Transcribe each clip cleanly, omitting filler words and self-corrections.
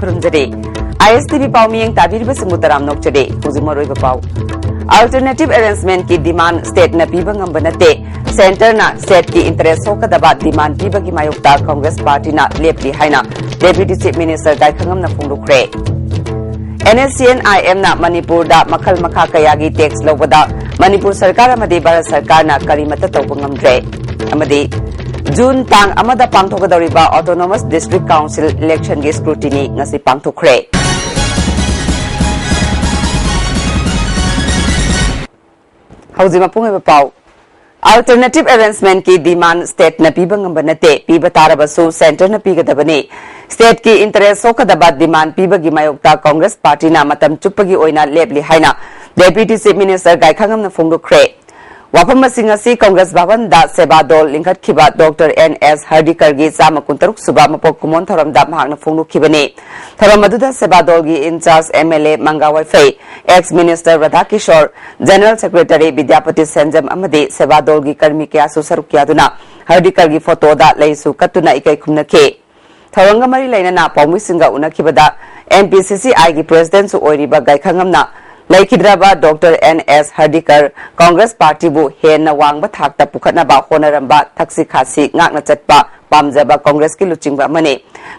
खुरुमजरे ISTV पाउमियंग ताबिरबा सिमुतराम नोकचरे हुजुमरोइबा पाउ Alternative arrangement की demand state न पीबा ngamba nate सेंटर ना स्टेट की इंटरेस्ट होकदबा डिमांड पीबा की मायोक्ता कांग्रेस पार्टी ना लेपली हाइना डेप्यूटी चीफ मिनिस्टर गायखंगम ना फोंदुखरे NSCN-IM ना मणिपुर दा मखल मखा कयागी टैक्स लौबदा मणिपुर सरकार अमदी भारत सरकार ना करीमत तौबा ngamdre अमदी जून तांग अमदा पांगथोकदौरिबा ऑटोनोमस डिस्ट्रिक्ट काउंसिल इलेक्शन की स्क्रूटिनी ngasi पांगथोखरे हौजिमा पुंगेबा पाउ Alternative arrangement की डिमांड स्टेट न पीबा ngamba nate पीबा तारबसु सेंटर न पीगदबने स्टेट की इंटरेस्ट होकदबा डिमांड पीबा की मायोक्ता कांग्रेस पार्टी ना मतम चुप्पगी ओइना लेबली हाइना डेप्यूटी चीफ मिनिस्टर गायखंगम न फोंदुखरे वाफम सिंगसी कांग्रेस भवन दा सेबादोल लिंखटखिबा डॉक्टर NS हर्डिकर की 163 सुबा मपोक कुमोन थरम दा महांग फोंदुखिबने थरम मदुदा सेबादोल की इंचार्ज MLA मंगावाइफै ex minister Radha Kishore general secretary Vidyapati Senjam अमदे सेबादोल की कर्मी कयासु सरुक यादुना हर्डिकर की फोटो दा लेसु कत्तुना इकै खुमनखे थरंग मरी लेना पौमी सिंगा उनखिबदा MPCCI की प्रेसिडेंट सु ओइरिबा गायखंगमना लेखिद्राबा doctor NS Hardikar Congress party बु हेन वांगबा थाकता पुखतनाबा होनरंबा थक्सी खासी ngakna चटपा पामजबा कांग्रेस की लुचिंगबा मने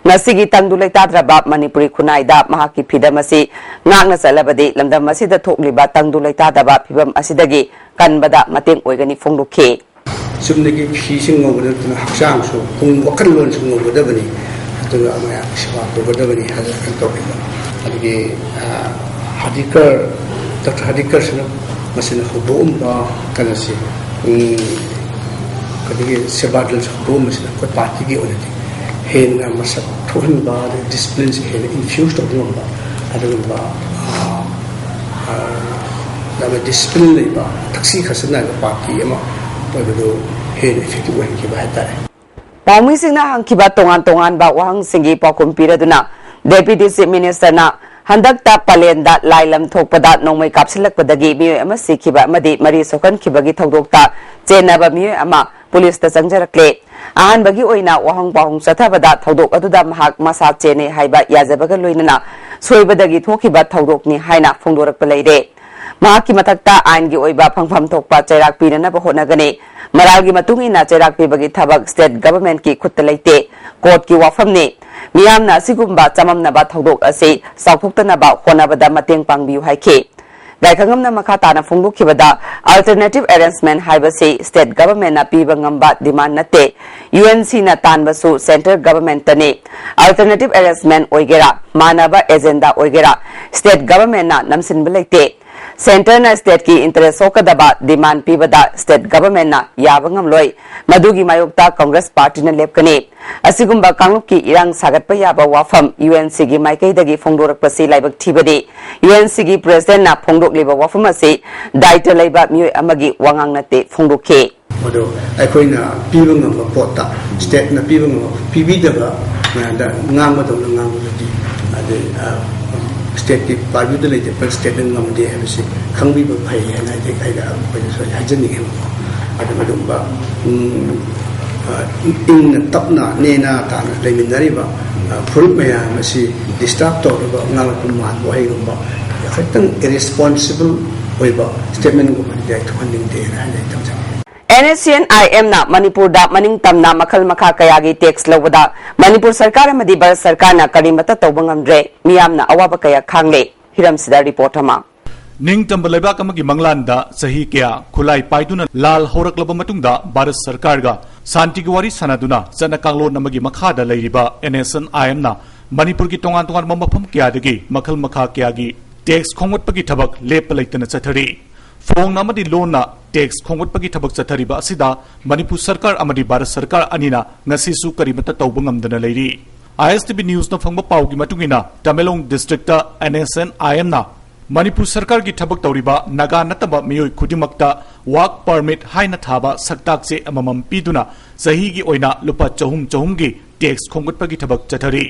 ngasiगी tangdu leitadraba manipuri खुनाइदा महाकी फिदम असि ngakna चलबदि लमदम असिदा थोकलिबा tangdu leitadaba फिबम असिदगी कनबदा mateng oigani फोंदुखे सुमनगी फिसिंग ngobदना हक्सांसु पुंग वखललोन सु ngobदबनि अदुगा माया सेवा तोगदबनि हाजर तोबिबा अदि हर्डिकर डॉक्टर हर्डिकर से मसिना होबोमबा कनसे कदिगे सेबादल होबोम मसिना को पार्टी की ओनति हेन मसक थोहनबा डिसिप्लिन से हेन इन्फ्यूज तोबोमबा अदुबा लाबे डिसिप्लिन लेबा थक्सी खसना पार्टी एमा ओबदो हेन इफेक्टिव वहनकी बातारे पाउमी सिंगना हंखिबा तोंगान तोंगान बा वाहंग सिंगी पाकुम पिरदुना डेप्यूटी चीफ मिनिस्टर ना हंदकता पलेंदा लाइलम थोकपदा नोंमै कापसिलकपदगी मियोय अमा सिखिबा मदि मरी सोखनखिबगी थौदोकता चेनबा मियोय अमा पुलिस ता चंगजरक्ले अहानबगी ओइना वाहंग पाहुंग सथाबदा थौदोक अदुदा महाक मसा चेने हाइबा याजबगा लोइनना सोइबदगी थोखिबा थौदोकनि हाइना फोंदोरकप लेरे महाकी मथक्ता आइनगी ओइबा फंगफम थोकपा चैराक पिननबा होनगने मरालगी मतुंगिना चैराक पिबगी थबक स्टेट गवर्नमेंट की खुत्त लेते कोर्ट की वाफमने मियामना सिगुम्बा चममनबा थौदोक असि साउथोक्तनबा होनबदा मतेंग पांगबियु हाइखे गायखंगमना मखा ताना फोंदुखिबदा अल्टरनेटिव अरेंजमेंट हाइबसे स्टेट गवर्नमेंट ना पीबा ngamba डिमांड नते UNC ना तानबसु सेंट्रल गवर्नमेंट तने अल्टरनेटिव अरेंजमेंट ओइगेरा मानबा एजेंडा ओइगेरा स्टेट गवर्नमेंट ना नमसिनबा लेते सेंटर ना स्टेट की इंटरेस्ट होकदबा डिमांड पीबदा स्टेट गवर्नमेंट ना याबंगम लोय मदुगी मायोक्ता कांग्रेस पार्टी ने लेपकने असिगुम्बा कांगलुप की इरांग सागतपा याबा वाफम UNC की माइकैदगी फोंदोरकपसि लाइबक थिबदे UNC की प्रेसिडेंट ना फोंदोकलिबा वाफम असि दायित्व लैबा मियोय अमगी वांगांग नते फोंदोखे मदो अखोइना पीबा ngamba पोता स्टेट ना पीबा ngamba पीबीदबा दा ngamado ngamadi ade स्टेट की पार्टी लेते पर स्टेट ngамदे हबसि खंगबिबा फै हैना दे खाइदा अखोइ सो हाजनि हेम अदमदुम्बा इन तपना नेना ताना लेमिनरिबा फुरुप मया मसि डिस्टर्ब तौरबा ngalakun मान वहैगुम्बा खतंग इरेस्पोंसिबल ओइबा स्टेटमेंट को दे थोनिंग दे हैना तमजा NSCN-IM ना मणिपुर दा मनिंग तमना मखल मखा कयागी टैक्स लौबदा मणिपुर सरकार अमदी भारत सरकार ना करीमत तौबा ngamdre मियामना अवाबा कया खांगले हिरम सिदा रिपोर्ट अमा निंग तंबलेबा कमगी मंगलांदा सही क्या खुलाई पाइदुना लाल होरकलबा मतुंगदा भारत सरकार गा शांति वारी सनादुना जना कांगलो नमगी मखादा लैरिबा NSCN-IM ना मणिपुर की तोंगान तोंगान ममफम क्यादगी मखल मखा क्यागी टैक्स खोंगवटपगी थबक लेप लैतना चथरी फोंग नमदी लोना टैक्स खोंगवटपगी थबक चथरीबा असिदा मणिपुर सरकार अमदी भारत सरकार अनिना ngasisu करीमता तौबा ngamdana लैरी ISTV न्यूज न फंगबा पाउगी मतुंगिना तमेलोंग डिस्ट्रिक्ट NSCN-IM ना मणिपुर सरकार की थबक तौरिबा नागा नतबा मियोय खुदिमक्ता वर्क परमिट हाइना थाबा सक्ताक से अममम पीदुना सही की ओइना लुपा चहुम की tax खोंगवटपगी थबक चथरी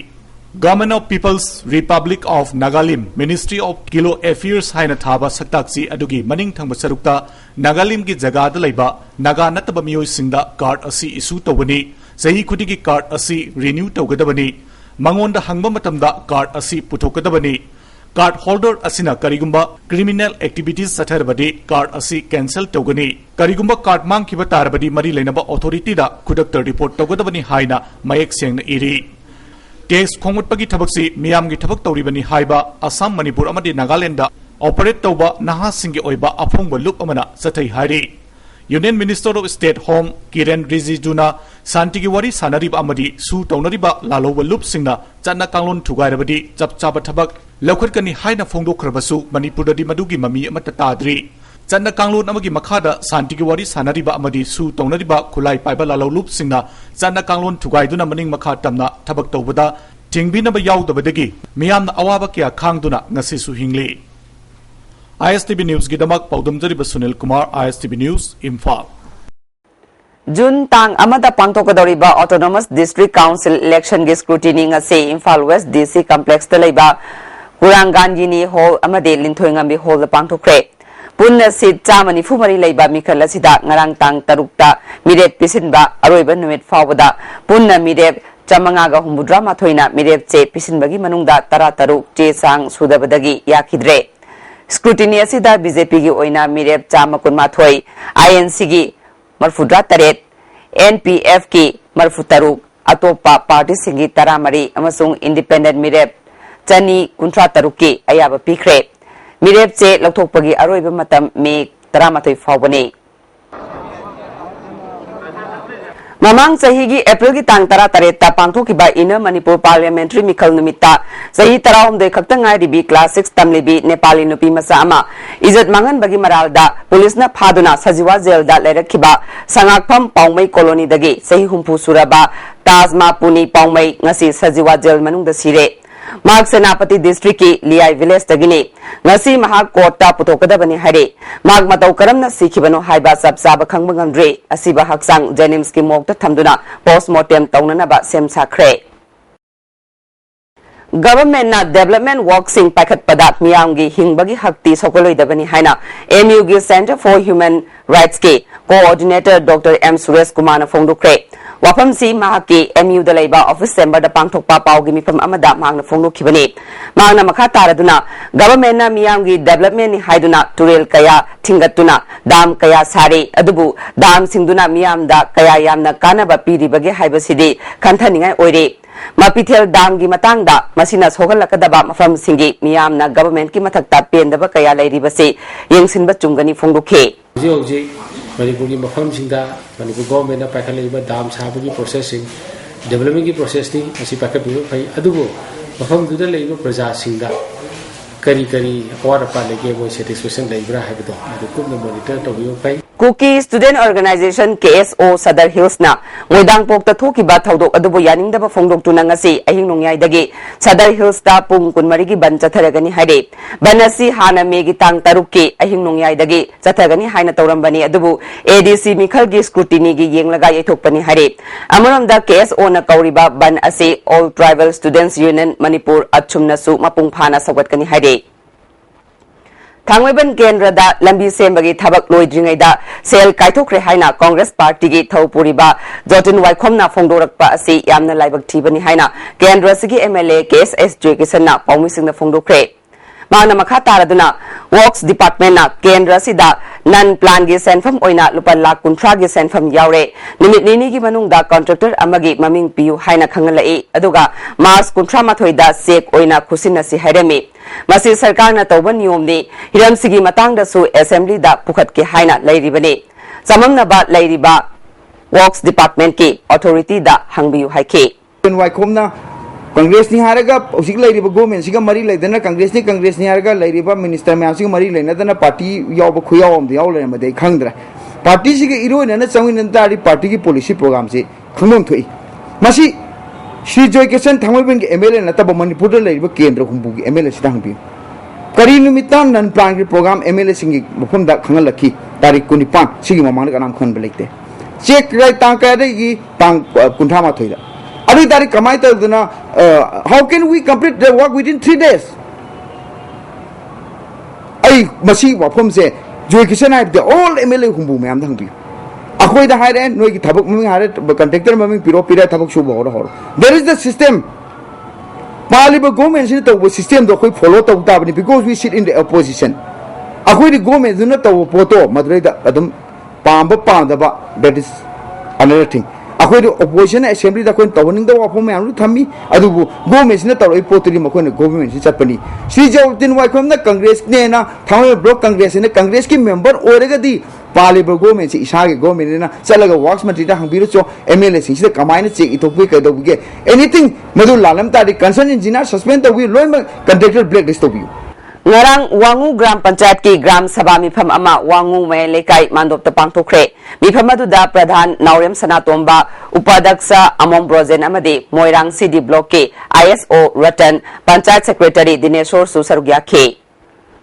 Government of People's Republic of Nagalim Ministry of Kilo Affairs haina thaba saktaksi adugi maning thangba sarukta Nagalim ki jagada laiba naga nataba miyoi singda card asi issue tawani sahi khudi ki card asi renew tawgadabani mangonda hangba matamda card asi puthokadabani card holder asina karigumba criminal activities satarbadi card asi cancel togani karigumba card mangkiba tarbadi mari leinaba authority da kudakta report togadabani haina mayek sengna iri tax khongutpagi thabaksi miyamgi thabak tawribani haiba Assam Manipur amadi Nagaland da operate tawba naha singi oiba afongba loop amana sathai hari Union Minister of State Home Kiren Rijijuna Santigi wari sanariba amadi su tawnariba laloba loop singna channa kanglon thugairabadi chap chaba thabak laukhadkani haina phongdokkhrabasu Manipuradi madugi mami amata tadri channa kanglon amagi makhada Santigi wari sanariba amadi su tawnariba khulai paiba lalo loop singna channa kanglon thugaiduna maning makha tamna thabak tawbada tingbinaba yaudabadagi miyamna awaba kya khangduna ngasi su hingli ISTV News Gidamak Paudumjari Sunil Kumar ISTV News Imphal June tang amada pangtokadoriba Autonomous District Council election gi scrutiny ngase Imphal West DC complex talaiba Kuranganjini Hall amade Linthoingambi Hall pangtokre punna sit chamani fumari leiba mikhala sida ngarang tang tarukta mirep pisinba aroiba numit fawada punna mirep chamanga ga humbudra mathoina mirep che pisinbagi manungda tara taruk che sang sudabadagi yakidre Scrutiny asida BJP gi oina mirep chama kunmathoi INC gi marfudra taret NPF ki marfutaruk atopa party singi taramari amasung independent mirep chani kuntra taruk ki ayaba pikre mirep che lokthokpagi aroiba matam me taramathoi fawbani Mamang sahigi April ki tang tara tareta pangthokiba ina Manipur Parliamentary Mikhal Numita sahi tarahom de khaktangai ribi class 6 tamlibi Nepali nupi masa ama izat mangan bagi maralda police na phaduna sajiwa jail da lerakhiba sangakpham paumai colony dagi sahi humpu suraba Tajma Puni paumai ngasi sajiwa jail manung da sire Mark Senapati District ki Liai Village dagini ngasi mahak kota putokadabani hare Mark matau karamna sikhibano haiba sabsaba khangbangamdre asiba haksang Jenims ki mokta thamduna postmortem taunana ba sem sakre Government na development work sing pakat padat miyamgi hingbagi hakti sokoloi dabani haina MU gi Center for Human Rights ki coordinator Dr. M Suresh Kumar na phongdukre Wafam si mahaki MU da leiba office chamber da pangthokpa pawgi mifam amada magna phongdokhibani magna makha taraduna government na miyamgi development ni haiduna turel kaya thingatuna dam kaya sare adubu dam singduna miyamda kaya yamna kanaba piribage haibasidi kanthaningai oire Mapithel dam gi matangda masina sogalakadaba mafam singi miyamna government ki mathakta pendaba kaya lairibase yengsinba chungani phongdokhe Manipuri mafam singda Manipur government na paikhalaiba dam sabagi processing development ki process ni asi paikhabiba phai adugo mafam duda leiba praja singda kari awara pa lege boy satisfaction leibra haibdo adu kubna monitor tobiyo phai Cookie Student Organization KSO Sadar Hills na ngoidang pokta thokiba thodok adubo yaningdaba phongdok tuna ngasi ahing nongyai dagi Sadar Hills ta pung kunmari gi ban chatharagani haide banasi hana megi tang tarukki ahing nongyai dagi chatharagani haina tawrambani adubu ADC Mikhal gi scrutiny gi yenglaga yethokpani haide amaramda KSO na kauriba ban asi All Tribal Students Union Manipur achumna su mapung phana sawatkani haide Thangweban Kendra lambi sembagi thabak loidringaida sel kaithokre haina Congress Party gi Thaupuriba Jotin Waikhomna phongdorakpa asi yamna laibak thibani haina Kendra sigi MLA KSS Jason na paumisingna phongdokre Mana makha taraduna Works Department na Kendra sida nan plan gi senfam oina lupa lakh kunthra gi senfam yaure nimit nini gi manungda contractor amagi maming piu haina khangalai aduga Mars kunthra mathoida sek oina khusinasi hairemi Masi sarkar na tawban niyom ni hiram sigi matang da su assembly da pukhat ke haina lairibani samam na ba lairiba Works Department ki authority da hangbiu haike Waikhomna Congress ni haraga usik lairiba government siga mari laidana Congress ni haraga lairiba minister me asiga mari lainadana party yaw khuyawam de yaw laina de khangdra party siga iroina na changin tari party ki policy program se khangmong thoi masi Shri Joy Kisan Thangwebin ki MLA na taba Manipur da lairiba kendra humbu ki MLA sidang bi kari numitan nan plan ki program MLA singi mafam da khangal lakhi tarik 25 sigi mamang ka nam khan belekte check right tang ka de gi tang kuntha ma thoida ari tarik kamai ta duna how can we complete the work within 3 days ai masi wafam se Joy Kisan have the all MLA humbu me am dang bi Akhoi da hire no ki thabak mami hire contractor mami piro pira thabak shubo hor there is the system पालिब government से तब system दो कोई follow तब ताबनी because we sit in the opposition अखोई government दुना तब पोतो मदुरैदा अदुम पांब पांदबा दैट इज अनदर थिंग अखोई अपोजिशन असेंबली दा कोई तवनिंग दा वाफो मैम थम्मी अदुबु गवर्नमेंट से तब पोतरी मखोन गवर्नमेंट से चटपनी श्री जवतिन वाइखम कांग्रेस ने ना थावे ब्लॉक कांग्रेस ने कांग्रेस की मेंबर ओरेगदी पालिब गवर्नमेंट से इसा के गवर्नमेंट ने चलगा वर्क्स मंत्री दा हंबिरो चो एमएलए सिंह से कमाइन चेक इथोपी कदोबगे एनीथिंग मदु लालम तारी कंसर्न इंजीनियर सस्पेंड तोबी लोइम कंट्रैक्टर ब्लैक लिस्ट तोबी ngarang wangu gram panchayat ki gram sabha mifam ama wangu me lekai mandop ta pangthokre mifam adu da pradhan naurem sanatomba upadaksa amom brojen amade moirang cd block ke ISO ratan panchayat secretary dineshwar susarugya ke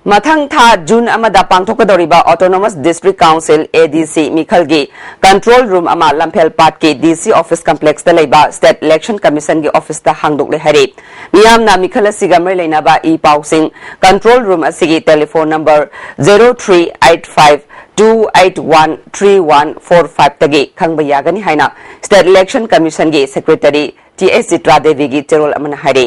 mathang tha june amada pangthokadoriba autonomous district council ADC mikhalgi control room ama lamphel pat ke DC office complex da leiba state election commission ge office da hangdok le hari miyam na mikhala sigamar leina ba e pausing control room asigi telephone number 0385 2813145 tagi khangba yagani haina state election commission ge secretary TS Chitra Devi gi cherol amana hari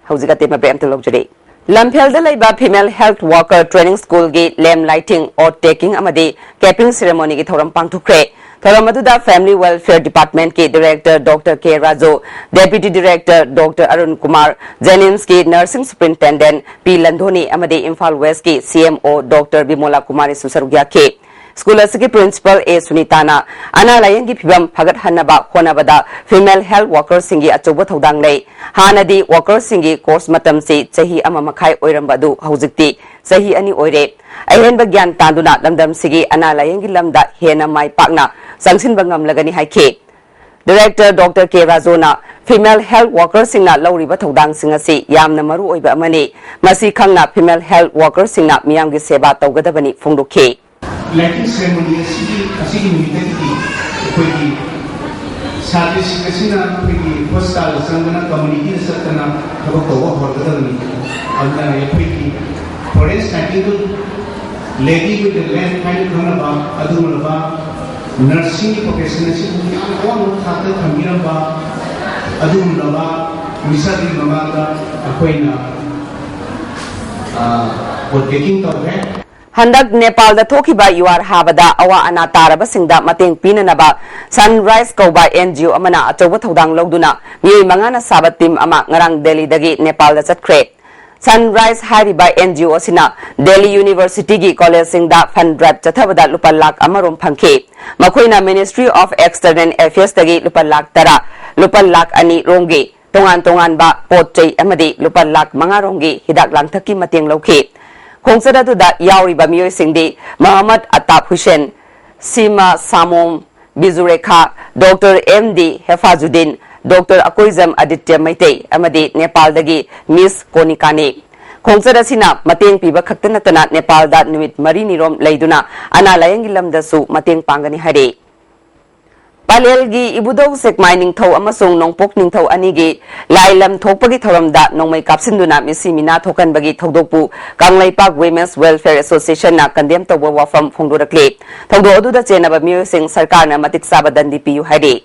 haujiga tema brem telokjare Lamphel da laiba female health worker training school gi lamp lighting or taking amadi capping ceremony gi thoram pangthukre thoram aduda family welfare department ki director Dr K Rajo deputy director Dr Arun Kumar Jennings ki nursing superintendent P Landhoni amadi Imphal West ki CMO Dr Bimola Kumari Susarugya ke School asigi principal A Sunitana ana layang gi phibam phagat hanaba khonabada female health workers singi achoba thodang lei hanadi workers singi course matam se chahi ama makhai oiramba du haujikti chahi ani oire ahenba gyan tanduna lamdam sigi ana layang gi lamda hena mai pakna sangsin bangam lagani haike Director Dr K Razona female health workers singna lawriba thodang singasi yamna maru oiba amani masi khangna female health workers singna miyam gi seba tawgadabani phongdokhe Lighting ceremony asigi numidaki koigi sati singasina koigi hostal sangana community satana thabo ko horgadani alna koigi forest lighting to lady with the land kind of ba adumaba nursing profession si on khata thamiramba adumaba misali mamaga akoina working tawre Handak Nepal da thokiba yuar habada awa ana taraba singda mateng pinanaba Sunrise Koba NGO amana achoba thodang logduna miyoi mangana sabat team ama ngarang Delhi dagi Nepal da chatkre Sunrise hariba NGO sina Delhi University gi college singda fund drive chathabada lupa lakh amarom phangkhe makoina Ministry of External Affairs dagi lupa lakh tara lupa lakh ani rongi tongan ba potchei amadi lupa lakh manga rongi hidak langthaki mateng lokhe Kongsada tu da yauri ba miyoy singdi Muhammad Atap Hussain Sima Samom Bizurekha Dr MD Hefazuddin Dr Akoizam Aditya Maitei amadi Nepal dagi Miss Konikane Kongsada sina mateng piba khaktanatana Nepal da numit mari nirom leiduna ana layangi lamda su mateng pangani hare Palelgi ibudong sekmai ningthau amasung nongpok ningthau anigi lailam thokpagi thoramda nongmai kapsinduna misimina thokan bagi thodokpu Kanglaipak Women's Welfare Association na kandem tawwa wafam phongdorakle thodo aduda chenaba miyo sing sarkar na matik saba dandi piyu hade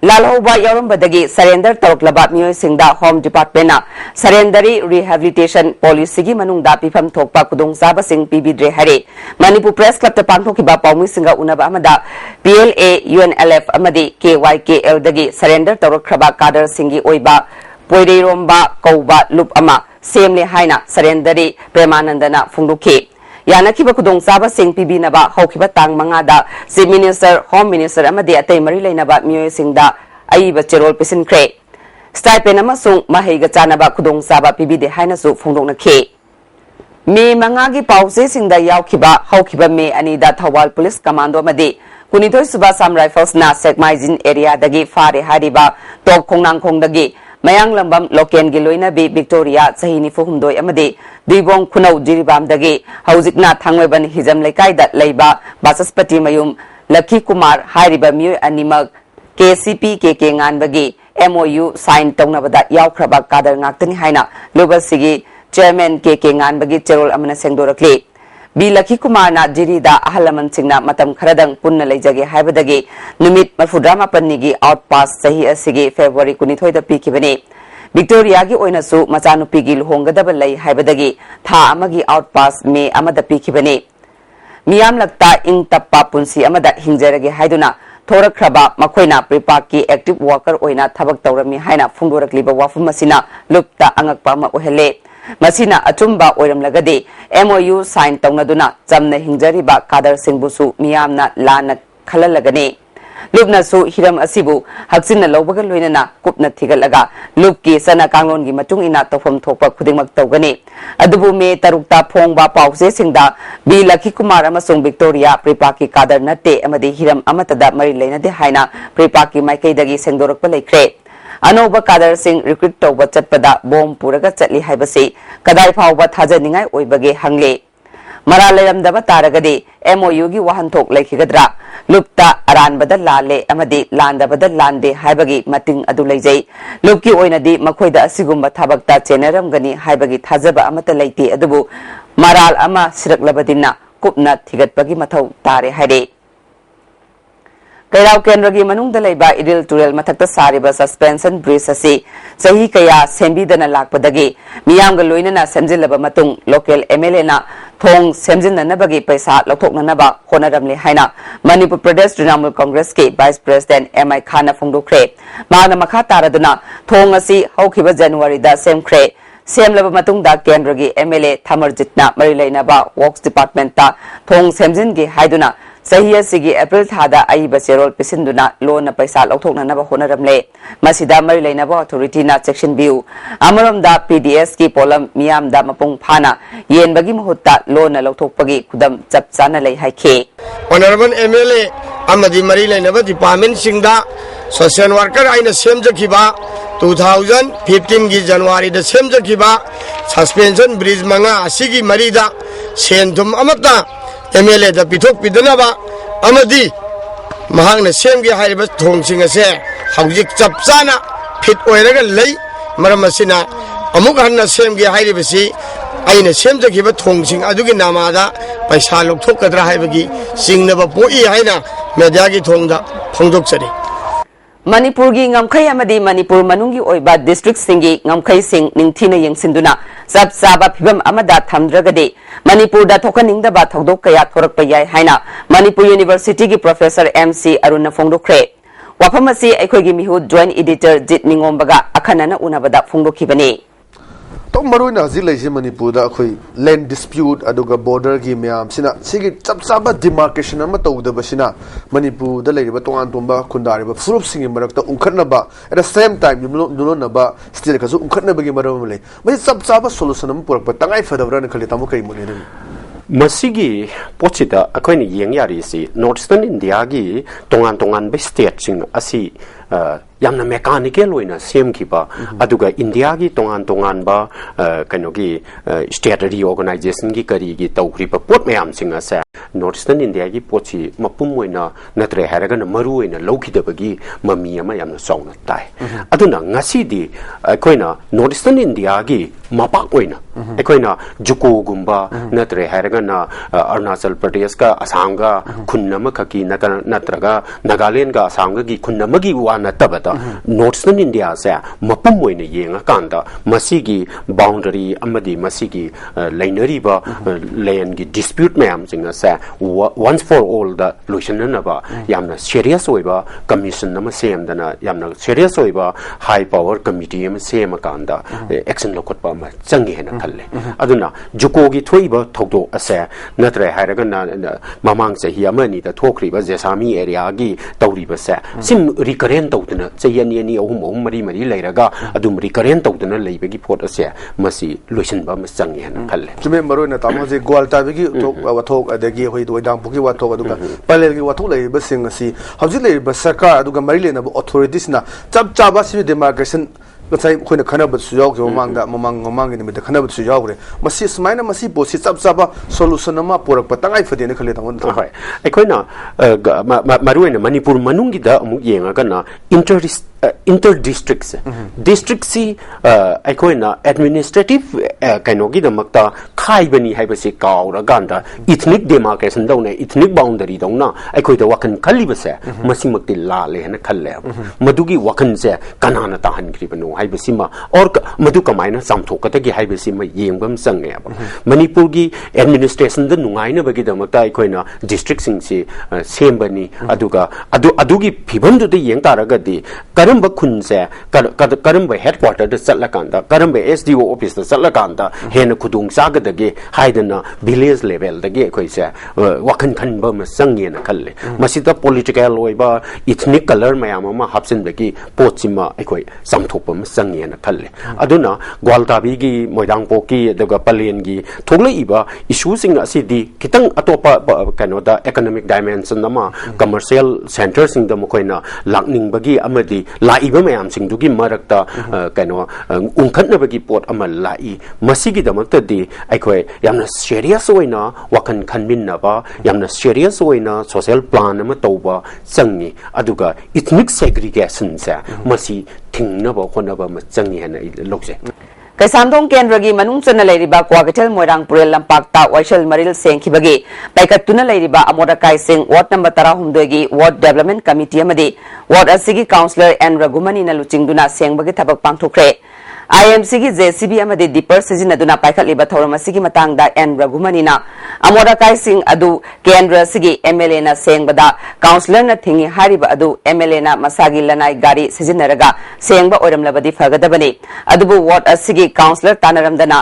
Lalhoba Yorambadagi surrender Tauklaba Mio Singda Home Department na Surrendery Rehabilitation Policy gi manungda pifam thokpa kudong saba sing PB Hare Manipur Press Club ta pangthokiba Paumi Singa unaba amada PLA UNLF amadi KYKL dagi surrender Taukraba Kader Singi Oiba Poireiromba Kauba Loop ama Semle Haina Surrendery Premanandana Phungdokhe Yanakiba kudong saba sing PB naba haukiba tang mangada Chief Minister Home Minister amadi atay mari lainaba miyoy singda aiba cherol pisin kre stipend amasung mahaiga chanaba kudong saba PB de haina su phungdokna khe me mangagi pause singda yaukiba haukiba me anida Thawal Police Commando amadi kunithoi suba Sam Rifles na Sekmaijin area dagi fare hariba tok khongnang khongdagi Mayang lambam loken giloina bi Victoria sahini fuhumdoi amadi Dibong Kunau Jiribam dagi haujikna thangweban hijam lekai da leiba Basaspati mayum Lakhi Kumar hariba miyoy animak KCP KK nganbagi MOU sign tongnabada yaukraba kadar ngaktani haina lubasigi chairman KK nganbagi cherol amana sengdorakle Bi Lakhi Kumar na jirida ahalaman singna matam kharadang punna leijage haibadagi numit marfudrama pannigi outpass sahi asigi February 20 da pikibani Victoria gi oina su machanupi gi luhonggadaba lei haibadagi tha amagi outpass me amada pikibani miyam lakta ing tappa punsi amada hingjarage haiduna thorakraba makoina pripaki active worker oina thabak tawrami haina phungdorakliba wafum masina lupta angakpa ma ohele masina achumba oiramlagadi MOU sign tawnaduna chamna hingjariba kadar singbusu miyamna lana khalalagani lupna su hiram asibu haksinna lawbaga loinana kupna thigalaga lupki sana kanglon gi matung ina tofam thokpa khudingmak tawgani adubu me tarukta phongba pause singda bi lakhi kumar amasung Victoria pripaki kadar natte amadi hiram amatada mari leinade haina pripaki maikaidagi sengdorakpa leikre anoba kadar sing recruit tawba chatpada bom puraga chatli haibasi kadai phawba thajaningai oibage hangle mara leiramdaba taragadi MOU gi wahanthok leikigadra lupta aranbada lale amadi landabada lande haibagi mating adu leijai lupki oinadi makhoida asigumba thabakta chenaramgani haibagi thajaba amata leite adubu maral ama siraklabadina kupna thigatpagi mathau tare haide Kairau Kendragi manungda leiba idil turel mathakta sariba suspension bridge asi sahi kaya sembidana lakpadagi miyamga loinana semjilaba matung local MLA na thong semjinanabagi paisa lathoknanaba honaramle haina Manipur Pradesh Trinamool Congress ke Vice President MI Khana phongdokre magna makha taraduna thong asi haukiba January da semkhre semlaba matungda Kendragi MLA Thamarjitna marilainaba Works Department ta thong semjingi haiduna Sahiya sigi April thada aiba serol pisinduna loan paisa lauthokna naba honaramle masida mari leinaba authority na section view amaramda PDS ki polam miyamda mapung phana yenbagi mahutta loan lauthokpagi khudam chapchana lei haikhe Honorable MLA amadi mari leinaba department singda social worker aina semjakhiba 2015 gi January da semjakhiba suspension bridge manga asigi marida senthum amata MLA da pithok pidanaba amadi mahangna semgi haiba thongsinga se haujik chapchana fit oiraga lei maramasina amuk hanna semgi hairibasi aina semjakhiba thongsing adugi namada paisa lokthokadra haibagi singnaba poi haina media gi thongda phongdokchari Manipur gi ngamkhai amadi Manipur manungi oiba district singi ngamkhai sing ningthina yengsinduna sab saba phibam amada thamdragade Manipur da thokaningdaba thodok kaya thorakpa yai haina Manipur University gi Professor MC Aruna phongdokre waphamasi aikhoigi mihu joint editor Jit Ningombaga akhanana unabada phongdokhibani तो मरुना जिले Manipur land dispute border की मैम चप चाब demarcation Manipur तोान तोब खुंदाब फुरुप उखनब एट द सेम टाइम नुनब स्टेट का उखनबी मरम ले चप चाब सोलूशन पुरप तंगाई फदब्रा खले तामो कई मोने मसीगी पोचिदा अखोइनि येंग यारिसी नॉर्थ ईस्टर्न इंडिया की तोंगान तोंगान बे स्टेट सिंग असि यामना मैकेनिकल ओइना सेमखिबा अदुगा इंडिया की तोंगान तोंगान बा कनोगी स्टेट रिओर्गनाइजेशन की करी की तौखरिबा पोट मयाम सिंग असे नॉर्थ ईस्टर्न इंडिया की पोची मपुम ओइना नत्रे हारगन मरु ओइना लौखिदबगी ममी अमा यामना सौना ताई अदुना ngasi अखोइना नॉर्थ ईस्टर्न इंडिया की मपाक ओइना अखोइना जुको गुंबा नत्रे हारगन अरुणाचल प्रदेश का असम का खुन्नम खकी नत्रगा नागालैंड का असम की खुन्नमगी वा नतबता नॉर्थ ईस्टर्न इंडिया से मपुम ओइना येंगा कांदा मसीगी बाउंड्री अमदी मसीगी लाइनरीबा लैंड की डिस्प्यूट मैम सिंग से once for all दा लोशननबा यामना सीरियस ओइबा कमीशन नम सेमदना यामना सीरियस ओइबा हाई पावर कमिटी एम सेम कांदा एक्शन लोखटपा म चंगी हेना खल्ले अदुना जुकोगी थोइबा थौदो असे नत्रे हायरगना ममांग चही अमनी दा थोखरिबा जेसामी एरिया गी तौरिबा से सिम रिकरेंट तौदना चयनी अनि अहुम मरी मरी लेरगा अदुम रिकरेंट तौदना लेबगी फोट असे मसी लोशनबा म चंगी हेना खल्ले जुमे मरोना तामो जे ग्वालटाबगी वथोक अदगी होई दोइदांगपुकी वथोक अदुगा पलेलगी वथोक लेबसिंग असि हौजि लेब सरकार अदुगा मरी लेनब अथॉरिटीसना चप चाबा सि डेमार्केशन गसाई खोइना खनब सुजाव के ममांग निमित खनब सुजाव रे मसी स्माइना मसी पोसी चप चाबा सोल्यूशन मा पोरक पतंगाई फदेने खले तंगन होय अखोइना मरुइना मणिपुर मनुंगी दा अमुक येंगा इंटर डिस्ट्रिक्ट्स डिस्ट्रिक्ट सी अखोइना एडमिनिस्ट्रेटिव कनोगी दमक्ता खाइबनी हाइबसे काउरा गांदा इथनिक डेमार्केशन दौने इथनिक बाउंड्री दौना अखोइदा वखन खल्लिबसे मसी मक्ति लाले हन खल्ले मदुगी वखन से कनाना ताहन खरिबनो हाइबसिमा और मधु कमाइना सामथोकतगी हाइबसिमा येंगबम संगेबा मणिपुर की एडमिनिस्ट्रेशन द नुंगाइना बगी दमकता अखोइना डिस्ट्रिक्ट सिंगसे सेमबनी अदुगा अदुगी फिबम दुदे येंग तारगदी करम खुनसे करम हेडक्वार्टर द चलकांदा करम एसडीओ ऑफिस द चलकांदा हेन खुदुंग सागदगे हाइदना विलेज लेवल दगे अखोइसे वखन खनबम संगेना खल्ले मसिदा पॉलिटिकल ओइबा इथनिक कलर मयाम अमा हापसिनबगी पोचिमा अखोइ सामथोपम संगेना खल्ले अदुना ग्वालताबी की मोइदांगपोकी अदुगा पलेन की थोगलेइबा इशूसिंग असिदी खितंग अतोपा कनोदा इकोनॉमिक डायमेंशन अमा कमर्शियल सेंटर सिंग द मखोइना लाकनिंगबगी अमदी लाइबा मयाम सिंगदुगी मरकता कनो उंखनबगी पोट अमा लाई मसिगी दमक्तदी अखोइ यामना सीरियस ओइना वखन खनमिनबा यामना सीरियस ओइना सोशल प्लान अमा तौबा संगी अदुगा इथनिक सेग्रीगेशन से मसी थिंगनबा होनबा म संगी हना लोकजे कैसामदोंग केंद्र की मनुंग चना लेरिबा क्वागेटल मोइरांग पुरेल लंपाक्ता वाइशल मरिल सेंखिबगे पैकतुना लेरिबा अमोदकाई सिंह वार्ड नंबर 13 की वार्ड डेवलपमेंट कमिटी अमदी वार्ड असिगी काउंसलर एन रघुमनी न लुचिंगदुना सेंबगे थबक पांगथोखरे IMC की JCB अमदी दीपर सिजिनदुना पाइखलिबा थौरम असिगी मतंगदा एन रघुमनी ना अमोदकाई सिंह अदु केंद्र सिगी MLA ना सेंबदा काउंसलर न थिंगी हारिबा अदु MLA ना मसागी लनाई गाड़ी सिजिनरगा सेंबा ओरमलबदी फगदबनी अदुबु वार्ड असिगी काउंसलर तानरमदना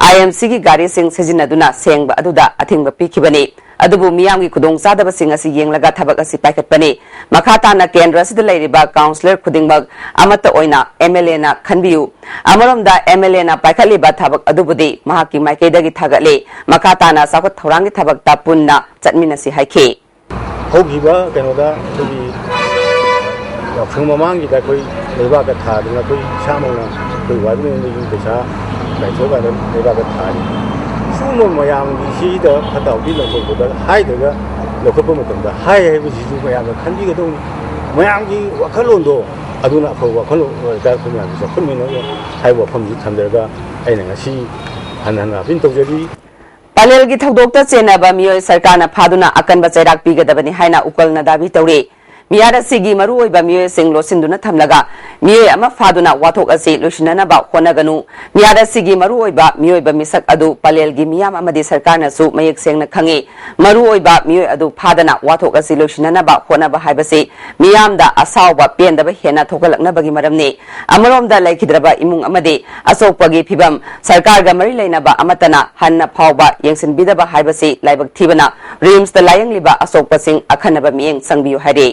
IMC की गाड़ी सिंह सिजिनदुना सेंबा अदुदा अथिंबा पिखिबनी अदुबु मियामगी खुदोंग चादबसिंग असि येंगलगा थबक असि पाइखतपनी मखाताना केंद्र असिद लैरिबा काउंसलर खुदिंगमग अमत ओइना MLA ना खनबियु अमरमदा MLA ना पाइखलिबा थबक अदुबुदी महाकी माइकेदगी थागले मखाताना साखत थौरांगी थबक ता पुन्ना चटमिनसि हाइखे होगिबा कनोदा तुगी याफंग ममांगी दा कोई लेबा का थादना कोई सामंगा कोई वादने नि पैसा गाइथोगा दा लेबा का थारी सुमो मयामगी सिदा फतावदी लखोबदा हाइदगा लखोब मतंदा हाइ हाइबो सिजु मयाम खनबिगदोनि मयामगी वखलोंदो अदुना फो वखलो दा कुम्याम सखुमिनो हाइबो फमजि थंदरगा आइना ngasi हनहना बिन तौजरी पलेल की थौदोक्ता चेनबा मियोय सरकारना फादुना अकनबा चैराक पिगदबनि हाइना उकलना दाबी तौरे मियारा सिगी मरुओइबा मियोय सिंग लोसिंदुना थमलगा मियोय अमा फादुना वाथोक असि लोसिननाबा होनगनु मियारा सिगी मरुओइबा मियोयबा मिसक अदु पलेल की मियाम अमदि सरकारनासु मयेक सेंगना खंगे मरुओइबा मियोय अदु फादना वाथोक असि लोसिननाबा होनबा हाइबसे मियामदा असावबा पेंदबा हेना थोकलकनबगी मरमने अमरोमदा लैखिद्रबा इमुंग अमदि असोकपगी फिबम सरकारगा मरि लैनबा अमतना हन्ना फावबा येंसिनबिदबा हाइबसे लाइबक थिबना रिम्स द लायंगलिबा असोकपसिंग अखनबा मियेंग संगबियु हाइरे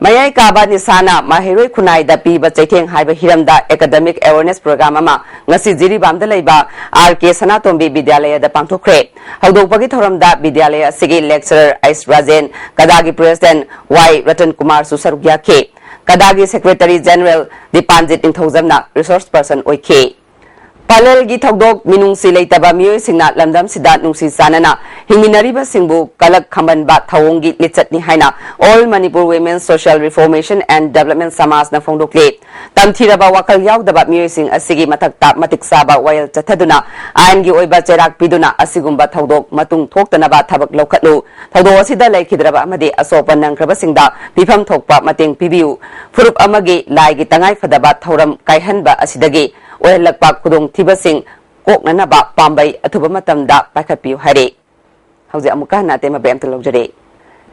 मयाई काबा निसाना माहिरोई खुनाइदा पीबा चैथेंग हाइबा हिरमदा एकेडमिक अवेयरनेस प्रोग्राम अमा ngasi जिरीबामदा लैबा RK सनातोंबी विद्यालय दा पांथोखरे हौदोकपगी थौरमदा विद्यालय असिगी लेक्चरर आइस राजेन कदागी प्रेसिडेंट वाई रतन कुमार सुसरुक याखे कदागी सेक्रेटरी जनरल दीपांजित इंथौजमना रिसोर्स पर्सन ओइखे पलेल की थौदोक मिनुंगसी लेतबा मियोय सिंगना लमदम सिदा नुंगसी सानना हिंगिनरिबा सिंगबु कलक खमनबा थौंगी लिचतनी हाइना all Manipur women social reformation and development Samaj ना फोंदोकले तमथिरबा वकल यावदबा मियोय सिंग असिगी मथक्ता मतिक साबा वायल चथदुना आइन की ओइबा चेराक पिदुना असिगुंबा थौदोक मतुंग थोक्तनबा थबक लौखतलु थौदोक असिदा लैखिद्रबा अमदि असोपन नंख्रबा सिंगदा पिफम थोकपा मतेंग पिबियु फुरुप अमगे लाइगी तंगाई फदबा थौरम काइहनबा असिदगे ओहलकपा खुदोंग थिबसिंग कोकननबा पांबै अथुबा मतमदा पाखपियु हरे हौजे अमुका नाते मबेम तलौजरे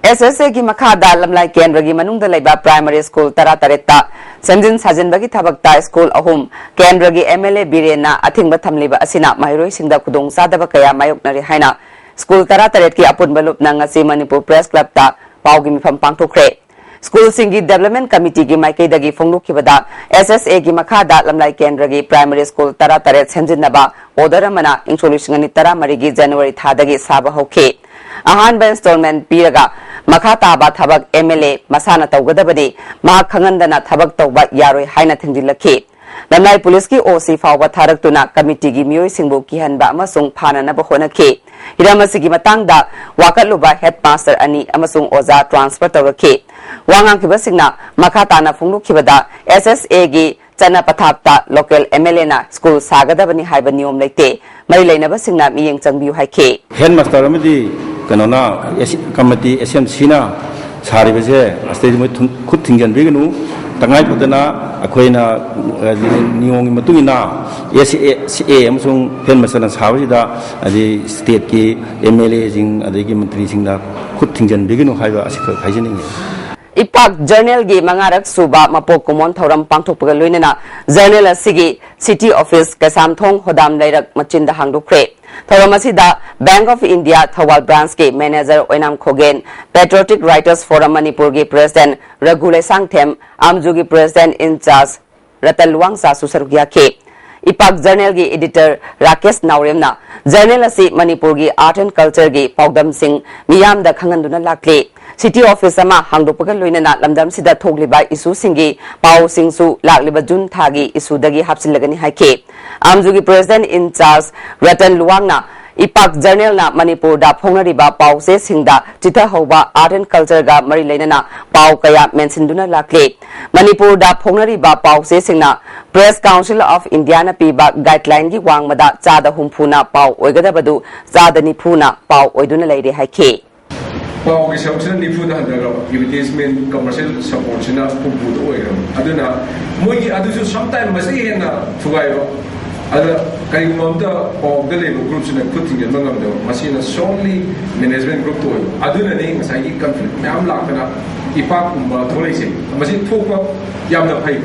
SSA की मखादा लमलाई केंद्र की मनुंगदा लैबा प्राइमरी स्कूल 13 संजिन साजिनबगी थबकता स्कूल अहुम केंद्र की MLA बिरेना अथिंगबा थमलिबा असिना माहिरोई सिंगदा खुदोंग सादबा कया मायोकनरे हाइना स्कूल 13 की अपुनबा लुपना ngasi मणिपुर प्रेस क्लब ता पाउगी मिफम पांगथोखरे स्कूल सिंगी डेवलपमेंट कमिटी की माइकेदगी फोंगलोखिबदा SSA की मखादा लमलाई केंद्र की प्राइमरी स्कूल 13 सेंजिनबा ऑर्डर अमना इंसोल्यूशन 13 की जनवरी थादगी साबा होखे अहानबा इंस्टॉलमेंट पीरगा मखा ताबा थबक MLA मसाना तौगदबदे मा खंगंदना थबक तौबा यारोय हाइना थिंजिलखे लमलाई पुलिस की OC फावबा थारकतुना कमिटी की मियोय सिंगबु किहनबा अमसुंग फाननबा होनखे हिरामसिगी मतंगदा वाकलुबा हेडमास्टर अनि अमसुंग ओजा ट्रांसफर तौरखे वांगांखिबसिंगना मखा ताना फोंगलोखिबदा SSA की चना पथापता लोकल MLA ना स्कूल सागदबनी हाइबा नियम लेते मरि लैनबसिंगना मियेंग चंगबियु हाइखे हेडमास्टर अमदी कनोना कमिटी SMC ना सारिबसे अस्तेज खुद थिंजनबिगनु tangay putana akoy na niyong matungina SCA amasung pen masana sabasida adi state ki MLA jing adigi mantri jing na khut thingjan bigino haiba asika khaijening Ipak Journal gi mangarak suba mapok kumon thoram pangthok pagaloina journal asigi city office kasam thong hodam lairak machinda hangdukre thoram asida Bank of India Thawal branch ki manager oinam khogen Patriotic Writers Forum Manipur gi president Ragule Sangthem Amju gi president in charge Ratan Luangsa susarugya ke Ipak Journal gi editor Rakesh Nauremna journal asi Manipur gi art and culture gi paudam sing miyam da khanganduna lakle City Office ama hangdukpaga loinana lamdam sida thogliba isu singi pau singsu lakliba jun thagi isu dagi hapsilagani haike Amju gi president in charge Ratan Luangna Ipak Journal na Manipur da phongnariba pau se singda chitha hoba art and culture ga mari leinana pau kaya mensinduna lakle Manipur da phongnariba pau se singna Press Council of India na piba guideline gi wangmada chada humphuna pau oigadabadu chada nifuna pau oiduna leire haike Pau ki sabsana nifu da handara advertisement commercial support sina pumpu do oiram aduna moi adusu sometime masi hena thugayo ada kai momta pau da le group sina putting ya mangam do masina solely management group to aduna ne ngasai ki conflict myam lakana ipak kumba tholaise masi thokpa yamna phai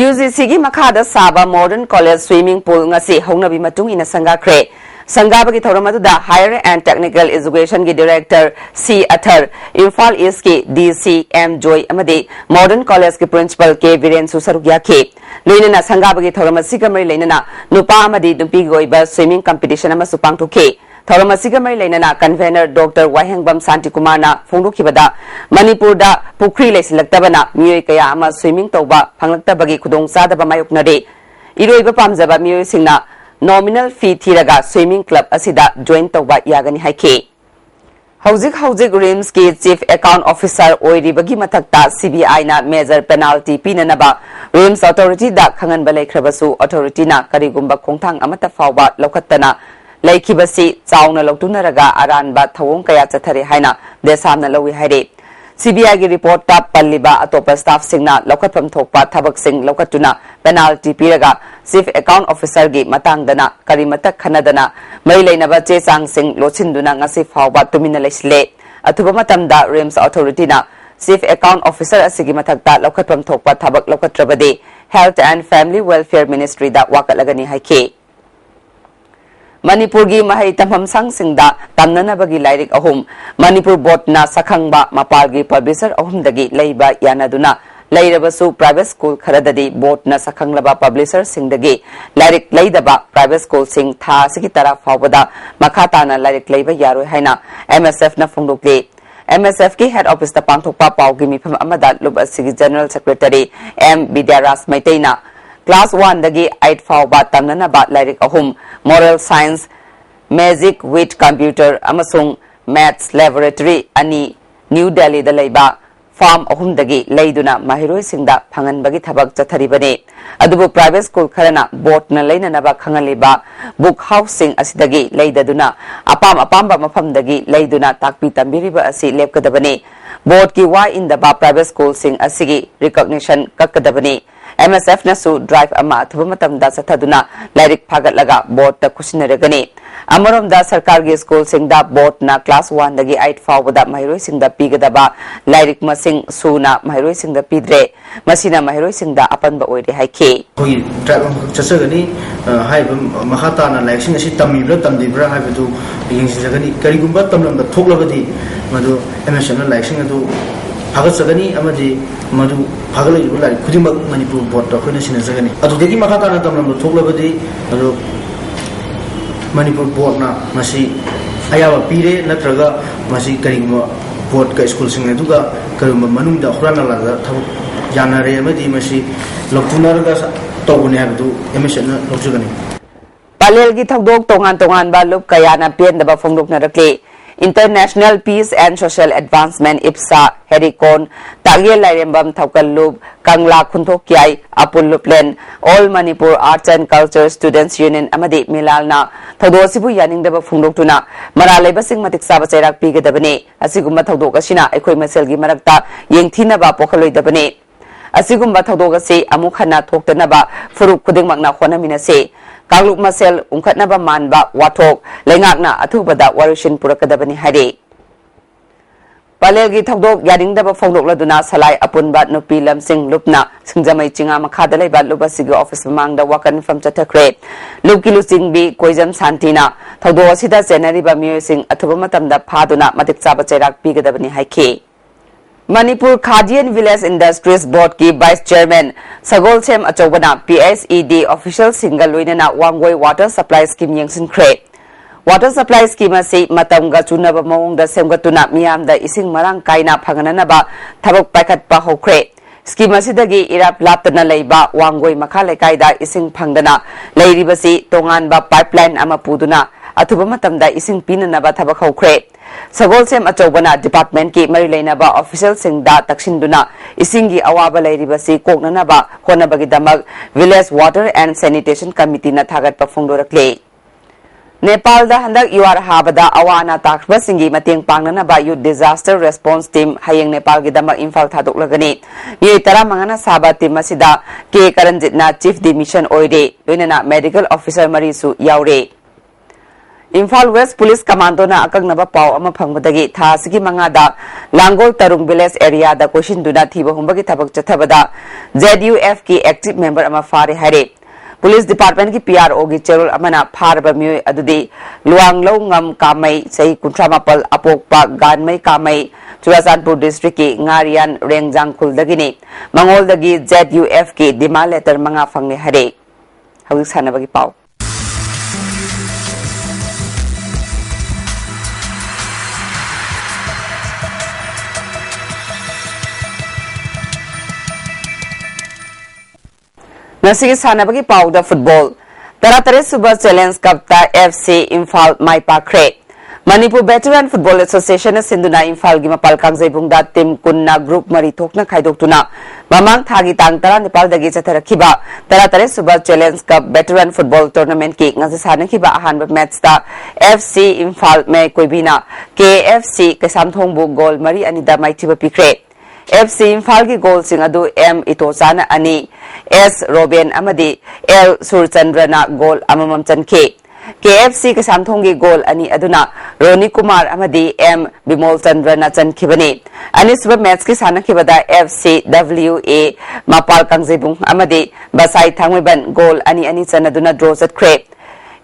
UGC gi makhada saba modern college swimming pool ngasi hongnabi matung ina sangakre Sangabagi Thoramada Higher and Technical Education gi Director C. Athar Imphal East ki DC M. Joy Amadi Modern College ki Principal K. Viren Susarugya ke Loinana Sangabagi Thoramasigamari Lenana Nupa Amadi Nupi Goiba Swimming Competition ama supang tuke Thoramasigamari Lenana Convener Dr. Wahengbam Santi Kumarna Fungdukibada Manipur da Pukri Lesilaktabana Miyoi Kaya ama swimming tauba Panglaktabagi Kudong Sadaba Mayuknade Iroiba Pamzaba Miyoi Singna Nominal fee thiraga swimming club asida join tawba yagani haike Hauzik Rims ki chief account officer oiribagi mathakta CBI na major penalty pinanaba Rims authority da khangan balai khrabasu authority na karigumba khongthang amata fawba lokhattana laikhibasi chauna loktunaraga aranba thawong kaya chathare haina desamna lowi haire CBI gi report ta palliba atopa staff singna lokhatham thokpa thabak sing lokhatuna penalty piraga chief account officer gi matangdana karimata khanadana mai leinaba che chang sing lochinduna ngasi fawba tumina leisle athuba matamda Rims authority na chief account officer asigi mathakta lokhatham thokpa thabak lokhatrabade health and family welfare ministry da wakalagani haike Manipur gi mahai tamham sang singda tamnanabagi lairik ahum Manipur board na sakhangba mapal gi publisher ahum dagi leiba yanaduna leirabasu private school kharadadi board na sakhanglaba publisher singdagi lairik leidaba private school sing tha sigi tara fawbada makhata na lairik leiba yaroi haina MSF na fungdokle MSF ki head office ta pangthokpa pawgi mifam amada lub asigi general secretary M Bidyaras Maitaina Class 1 dagi 8 fawba tamnana ba lairik ahum moral science magic with computer amasung maths laboratory ani New Delhi da leiba farm ahum dagi leiduna mahiroi singda phangan bagi thabak chatharibane adubu private school kharana board na leina naba khangaliba book housing asidagi leidaduna apamba mafam dagi leiduna takpi tambiriba asi lepkadabane board ki wa in the private school sing asigi recognition kakkadabane MSF na su drive ama thuba matamda sathaduna lairik phagatlaga board ta khusinaragani amaromda sarkar gi school singda board na class 1 dagi 8 fawbada mahiroi singda pigadaba lairik masing suna mahiroi singda pidre masina mahiroi singda apanba oire haike hoi drive chasagani haiba mahata na like sing asi tamibra tamdibra haibadu yingsinjagani karigumba tamlamda thoklabadi madu MSF na like sing adu Hagasagani amadi madu hagalai bulai kudimak Manipur board ta khona sinajagani adudagi makhata na tamlam thoklabadi adu Manipur board na masi ayawa pire natraga masi karigma board ka school sing aduga karuma manungda khurana la thabu janare amadi masi loktunarga tawune abdu emission na lokjagani Palel gi thakdok tongan ba lup kaya na pien da ba phongdok na rakle International Peace and Social Advancement IPSA Herikon Tagel Lairembam Thaukalub Kangla Khunthok Kyai Apul Luplen All Manipur Arts and Culture Students Union Amadi Milalna Thodosibu Yaningdaba Phungdoktuna Maraleba Sing Matik Saba Chairak Pigadabane Asiguma Thodok Asina Ekhoi Maselgi Marakta Yengthinaba Pokhaloi Dabane asigumba thodog ase amuk hana thoktanaba furup khudingmakna honaminase kangluk masel ungkhatnaba manba wathok lengakna athubada warishin purakadabani hare Palelgi thogdok yadingdaba phongdokladuna salai apunba nupi lamsing lupna singjamai chinga makhada leiba lubasigi office mamangda wakan from chathakre lupki lusingbi koijam santina thogdo asida jenariba miyosing athuba matamda phaduna matik chaba chairak pigadabani haike Manipur Khadian Village Industries Board ki Vice Chairman Sagol Sem Achobana PSED official single loinana Wangway Water Supply Scheme yengsin kre Water Supply Scheme ase matamga chunaba mawongda semgatuna miyamda ising marang kaina phangananaba thabak paikhatpa hokre Scheme asidagi irap laptana leiba Wangway makha kaida ising phangdana leiribasi tonganba pipeline ama puduna athuba matamda ising pinanaba thabak hokre Sagol Sem Achobana Department ki Marilainaba official singda takshinduna isingi awaba leiribasi koknanaba honabagidamag Village Water and Sanitation Committee na thagat pafongdorakle Nepal da handak yuar habada awana takba singi mateng pangnanaba youth disaster response team hayeng Nepal gidamag infal thadoklagani ye tara mangana saba team asida ke karanjitna chief de mission oide loinana medical officer marisu yaure Imphal West Police Commando na akagnaba pau ama phangmadagi tha sigi mangada Langol Tarung Village area da koshinduna thiba humbagi thabak chathabada ZUF ki active member ama fare hare Police Department ki PRO gi cherol amana pharba myoy adudi Luanglo ngam kamai sei kuntramapal apokpa ganmai kamai Churasanpur district ki Ngarian Rengjang Kuldagini Mangol dagi ZUF ki dima letter manga phangne hare hawik sanabagi pau Nasigi sanabagi pauda football. Taratare Suba Challenge Kapta FC Imphal Mai Pakre. Manipur Veteran Football Association Sinduna Imphal Gimapal Kangzaibungda Team Kunna Group Mari Thokna Khaidoktuna. Mamang Thagi Tang Tara Nepal Dagi Chatharakhiba. Taratare Suba Challenge Cup Veteran Football Tournament ki Ngasisanakhiba Ahanba Match ta FC Imphal Mai Koibina KFC Kesamthongbu Goal Mari Anida Maithiba Pikre. FC Imphal ki goal sing adu M Itosana ani S Robin amadi L Surchandrana goal amamam chanke KFC ke samthongi goal ani aduna Roni Kumar amadi M Bimol Chandrana chankhibani ani suba match ki sanakhibada FC WA Mapal Kangzebung amadi Basai Thangweban goal ani chanaduna draw chatkre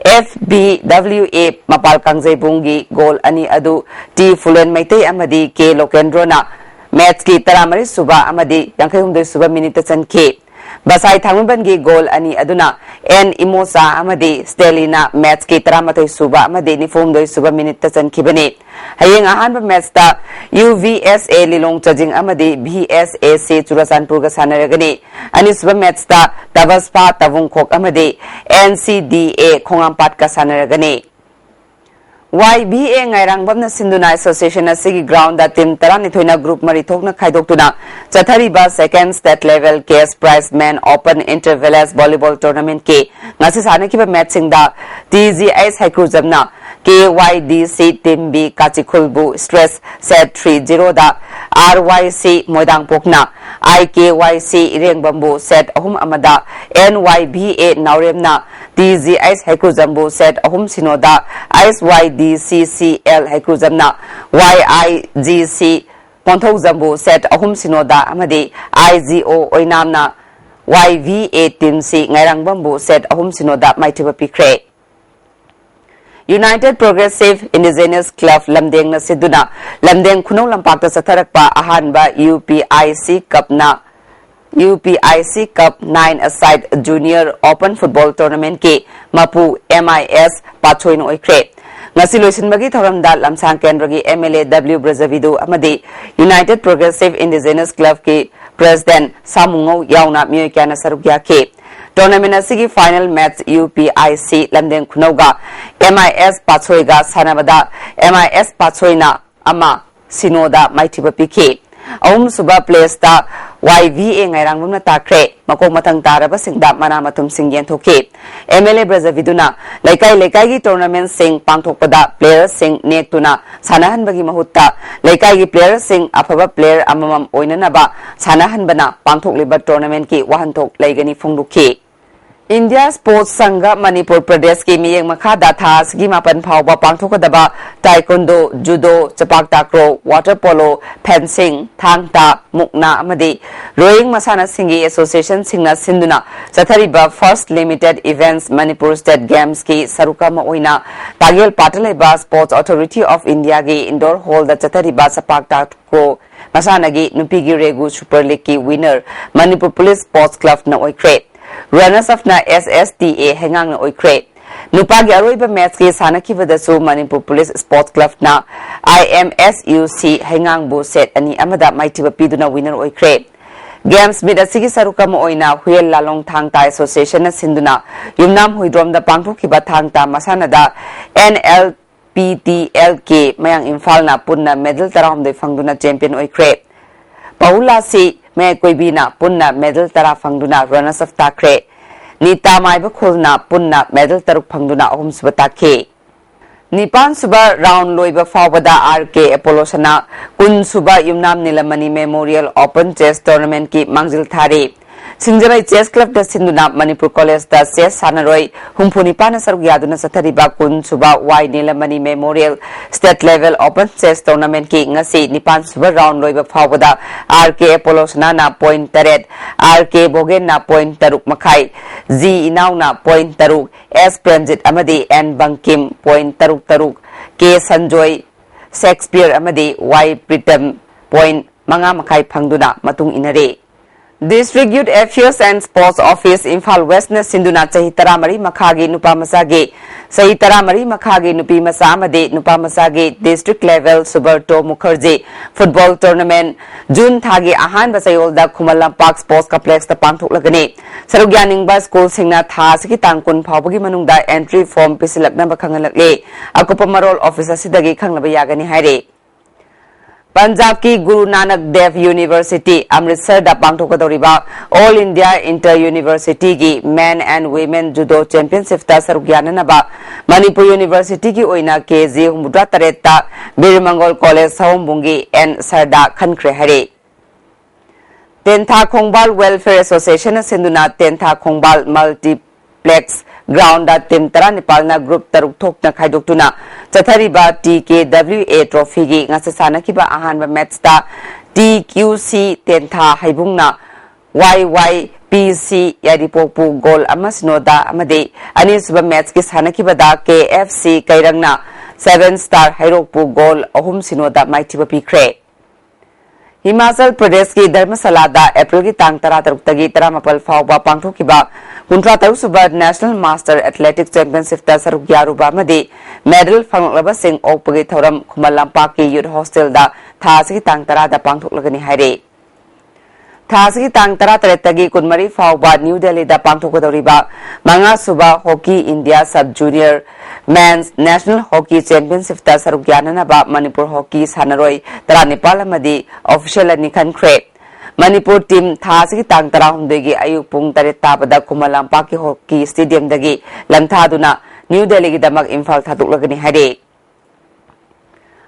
FBWA Mapal Kangzebungi goal ani adu T Fulen Maitei amadi K Lokendrona Match ki taramari suba amadi yankai humdoi suba minute chanke Basai Thangban gi goal ani aduna N Imosa amadi Stelina match ki taramatoi suba amadi nifumdoi suba minute chankibani hayeng ahanba match ta UVSA Lilong Chajing amadi VSAC Churasanpur ga sanaragani ani suba match ta Tabaspa Tavungkhok amadi NCDA Khongampat ka sanaragani YBA ngairang bamna sinduna association asigi ground da team tarani thoina group mari thokna khaidoktuna chathariba second state level case prize man open intervillage volleyball tournament ke ngasi sanakiba matching da TGS Haikrujamna KYDC team B Kachikhulbu stress set 3-0 da RYC Moidang Pokna IKYC Irengbambu set ahum amada NYBA Nauremna TGS Haikrujambu set ahum sinoda ISYDCCL Haikrujamna YIGC Ponthozambu set ahum sinoda amadi IGO Oinamna YVA team C Ngairangbambu set ahum sinoda Maithiba Pikre United Progressive Indigenous Club Lamdeng na siduna Lamdeng Khunong Lampakta Satharakpa Ahanba UPIC Cup 9-a-side Junior Open Football Tournament ki Mapu MIS Pachoin Oikre ngasi loisinbagi thoramda lamsang kendragi MLA W Brazavidu amadi United Progressive Indigenous Club ki President Samungo yauna myoy kyana sarukya ke Tournament asigi final match UPIC Lamdeng Khunauga MIS Pachoiga sanabada MIS Pachoina ama sinoda maithiba pike Aum suba place ta YVA ngairangmna takre makong matang taraba singda mana matum singyen thoki MLA Brazaviduna laikai gi tournament sing pangthokpada player sing nektuna sanahan bagi mahutta laikai gi player sing afaba player amamam oinanaba sanahan bana pangthokliba tournament ki wahanthok laigani phongdukhi India Sports Sangha Manipur Pradesh ki miyeng makhada thas gi mapan phawba pangthokadaba taekwondo judo chapak takro water polo fencing thangta mukna amadi rowing masana singi association singna sinduna chathariba first limited events Manipur State Games ki saruka ma oina tagel pataleba Sports Authority of India gi indoor hall da chathariba chapak takro masana gi nupigi regu super league ki winner Manipur Police Sports Club na oikre runners of na SSTA hengang na oikre nupagi aroiba match ki sanakibadasu Manipur Police Sports Club na IMSUC hengang bu set ani amada maitiba piduna winner oikre games mid asigi saruka mo oina huel lalong thangta association na sinduna yumnam huidrom da pangthokiba thangta masana da NLPTLK mayang Imphal na punna medal taram de fangduna champion oikre Paula si May Koibina punna medal tara fangduna runners of takre Nita Maiba Khulna punna medal taruk fangduna ahum suba takhe Nipan suba round loiba fawbada RK Apollo sana kun suba yumnam nilamani Memorial Open Chess Tournament ki mangjil thare Singjamai Chess Club da sinduna Manipur College da chess sanaroi humpuni pana saruk yaduna sathariba kun suba Y Nilamani Memorial State Level Open Chess Tournament ki ngasi nipan suba round loiba fawbada RK Apollo sana na point taret RK Bogen na point taruk makai Z Inaw na point taruk S Pranjit amadi N Bangkim point taruk K Sanjoy Shakespeare amadi Y Pritam point manga makai phangduna matung inare District Youth Affairs and Sports Office Imphal West na sinduna chahi taramari makhagi nupa masage sahi taramari makhagi nupi masa amade nupa masage district level Subarto Mukherjee football tournament June thagi ahan basayol da Khumalampak Sports Complex ta pangthoklagani sarugyaning ba school singna tha sigi tangkun phawbagi manungda entry form pisilakna ba khangalakle akupa marol officer sidagi khanglaba yagani haire Punjab ki Guru Nanak Dev University Amritsar da pangthokadoriba All India Inter University ki Men and Women Judo Championship ta sarugyananaba Manipur University ki oina KG humudra taretta Birmangol College Sahumbungi and Sarda Khankre hare Tentha Khongbal Welfare Association sinduna Tentha Khongbal Multiplex ground da tim tara Nepalna group taruk thok na khaidoktuna chathariba TKWA trophy gi ngasasana kiba ahanba match ta TQC Tentha haibungna YYPC Yadipokpu goal amasnoda amade anisuba match ki sanakiba da KFC Kairangna 7 star hairokpu goal ahum sinoda maitiba pikre Himachal Pradesh ki Dharmasala da April ki tang tara taruk tagi tara mapal fawba pangthokiba kuntra taruk suba National Master Athletics Championship ta saruk yaruba made medal fanglaba sing okpagi thoram Khumalampak ki youth hostel da thasigi tang tara da pangthoklagani haire thasigi tang tara taretagi kunmari fawba New Delhi da pangthokadoriba manga suba Hockey India Sub Junior Men's National Hockey Championship ta saruk yananaba Manipur Hockey sanaroi tara Nepal amadi official ani khankre Manipur team thasigi tang tara humdegi ayuk pung taret tabada Khumalampak ki hockey stadium dagi lamthaduna New Delhi gi damak Imphal thaduklagani hare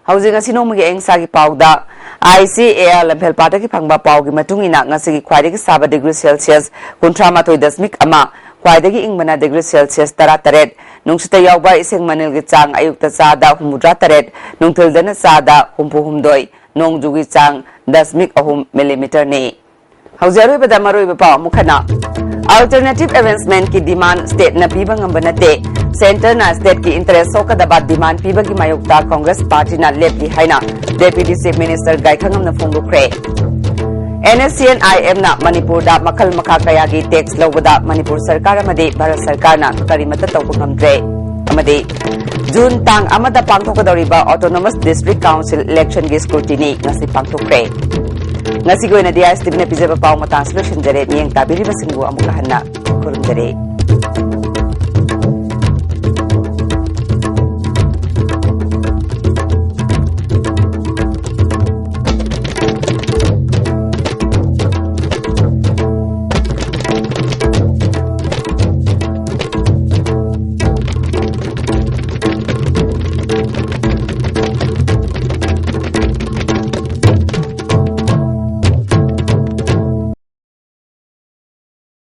Housing asino magi engsa gi pauda ICAR lamphel pata ki phangba pau gi matungina ngasigi khwaidagi 7 degree Celsius kunthramatoi dasmik ama khwaidagi ingmana degree Celsius tara taret nungsita yawba iseng manil gi chang ayukta chada humudra taret nungthildana chada humpu humdoi nongjugi chang dasmik ahum millimeter ne haujaroi bada maroi ba mukhana alternative advancement ki demand state na piba ngambanate center na state ki interest sokadaba demand piba gi mayukta Congress party na lepli haina deputy chief minister gaikhangam na phongdukre NSCNIM na Manipur da makal makha kaya gi tax lobada Manipur sarkar amade Bharat sarkar na karimata tawbungamdre amade June tang amada pangthokadoriba autonomous district council election gi scrutiny ngasi pangthokre ngasi goina ISTV na pijaba paw mata solution jare nieng tabiri basingbu amukla hanna kurumjare